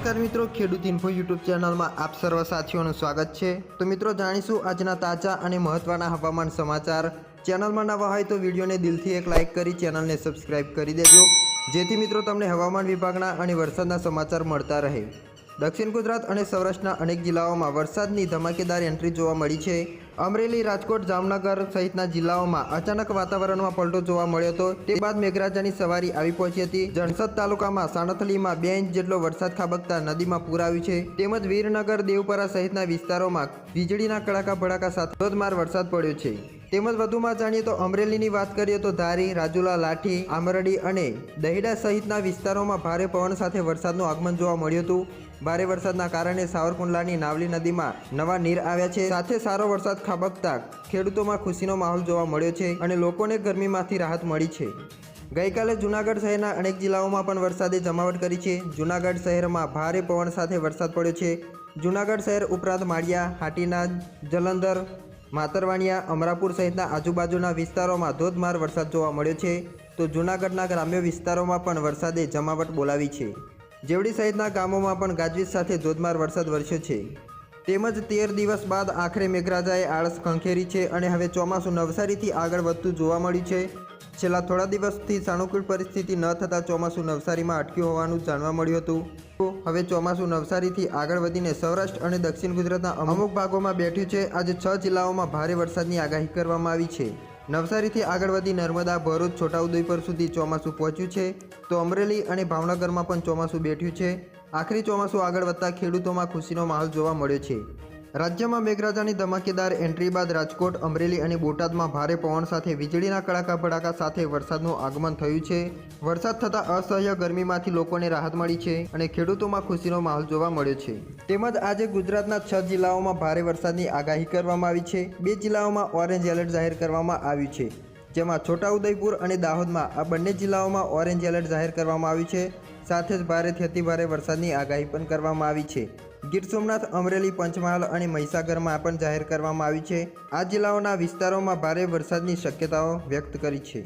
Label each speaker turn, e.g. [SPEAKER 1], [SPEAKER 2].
[SPEAKER 1] નમસ્કાર મિત્રો, ખેડૂત ઇન્ફો યુટ્યુબ ચેનલમાં આપ સર્વ સાથીઓનું સ્વાગત છે। તો મિત્રો જાણીશું આજના તાજા અને મહત્વના હવામાન સમાચાર। ચેનલમાં નવા હોય તો વિડીયોને દિલથી એક લાઇક કરી ચેનલને સબસ્ક્રાઇબ કરી દેજો, જેથી મિત્રો તમને હવામાન વિભાગના અને વરસાદના સમાચાર મળતા રહે। દક્ષિણ ગુજરાત અને સૌરાષ્ટ્રના અનેક જિલ્લાઓમાં વરસાદની ધમાકેદાર એન્ટ્રી જોવા મળી છે। અમરેલી, રાજકોટ, જામનગર સહિતના જિલ્લાઓમાં અચાનક વાતાવરણમાં પલટો જોવા મળ્યો હતો। તે બાદ મેઘરાજાની સવારી આવી પહોંચી હતી। જણસદ તાલુકામાં સાણથલીમાં 2 ઇંચ જેટલો વરસાદ ખાબકતા નદીમાં પૂર આવ્યું છે। તેમજ વીરનગર, દેવપરા સહિતના વિસ્તારોમાં વીજળીના કડાકા ભડાકા સાથે ધોધમાર વરસાદ પડ્યો છે। તેમજ વધુમાં જાણીએ તો અમરેલીની વાત કરીએ તો ધારી, રાજુલા, લાઠી, આમરડી અને દહેડા સહિતના વિસ્તારોમાં ભારે પવન સાથે વરસાદનું આગમન જોવા મળ્યું હતું। ભારે વરસાદના કારણે સાવરકુંડલાની નાવલી નદીમાં નવા નીર આવ્યા છે। સાથે સારો વરસાદ ખાબકતા ખેડૂતોમાં ખુશીનો માહોલ જોવા મળ્યો છે અને લોકોને ગરમીમાંથી રાહત મળી છે। ગઈકાલે જૂનાગઢ શહેરના અનેક જિલ્લાઓમાં પણ વરસાદે જમાવટ કરી છે। જૂનાગઢ શહેરમાં ભારે પવન સાથે વરસાદ પડ્યો છે। જૂનાગઢ શહેર ઉપરાંત માળિયા, હાટીનાદ, જલંધર, માતરવાણિયા, અમરાપુર સહિતના આજુબાજુના વિસ્તારોમાં ધોધમાર વરસાદ જોવા મળ્યો છે। તો જૂનાગઢના ગ્રામ્ય વિસ્તારોમાં પણ વરસાદે જમાવટ બોલાવી છે। જેવડી સહિતના ગામોમાં પણ ગાજવીજ સાથે ધોધમાર વરસાદ વરસ્યો છે। તેમજ 13 દિવસ બાદ આખરે મેઘરાજાએ આળસ ખંખેરી છે અને હવે ચોમાસું નવસારીથી આગળ વધતું જોવા મળ્યું છે। છેલ્લા થોડા દિવસથી સાનુકૂળ પરિસ્થિતિ ન થતાં ચોમાસું નવસારીમાં અટક્યું હોવાનું જાણવા મળ્યું હતું। તો હવે ચોમાસું નવસારીથી આગળ વધીને સૌરાષ્ટ્ર અને દક્ષિણ ગુજરાતના અમુક ભાગોમાં બેઠ્યું છે। આજે 6 જિલ્લાઓમાં ભારે વરસાદની આગાહી કરવામાં આવી છે। નવસારીથી આગળ વધી નર્મદા, ભરૂચ, છોટાઉદેપુર સુધી ચોમાસું પહોંચ્યું છે। તો અમરેલી અને ભાવનગરમાં પણ ચોમાસું બેઠ્યું છે। આખરી ચોમાસું આગળ વધતા ખેડૂતોમાં ખુશીનો માહોલ જોવા મળ્યો છે। રાજ્યમાં મેઘરાજાની ધમાકેદાર એન્ટ્રી બાદ રાજકોટ, અમરેલી અને બોટાદમાં ભારે પવન સાથે વીજળીના કડાકા ભડાકા સાથે વરસાદનું આગમન થયું છે। વરસાદ થતાં અસહ્ય ગરમીમાંથી લોકોને રાહત મળી છે અને ખેડૂતોમાં ખુશીનો માહોલ જોવા મળ્યો છે। તેમજ આજે ગુજરાતના 6 જિલ્લાઓમાં ભારે વરસાદની આગાહી કરવામાં આવી છે। 2 જિલ્લાઓમાં ઓરેન્જ એલર્ટ જાહેર કરવામાં આવ્યું છે, જેમાં છોટાઉદેપુર અને દાહોદમાં આ બંને જિલ્લાઓમાં ઓરેન્જ એલર્ટ જાહેર કરવામાં આવ્યું છે। સાથે જ ભારેથી અતિભારે વરસાદની આગાહી પણ કરવામાં આવી છે। ગીર સોમનાથ, અમરેલી, પંચમહાલ અને મહીસાગરમાં પણ જાહેર કરવામાં આવી છે। આ જિલ્લાઓના વિસ્તારોમાં ભારે વરસાદની શક્યતાઓ વ્યક્ત કરી છે।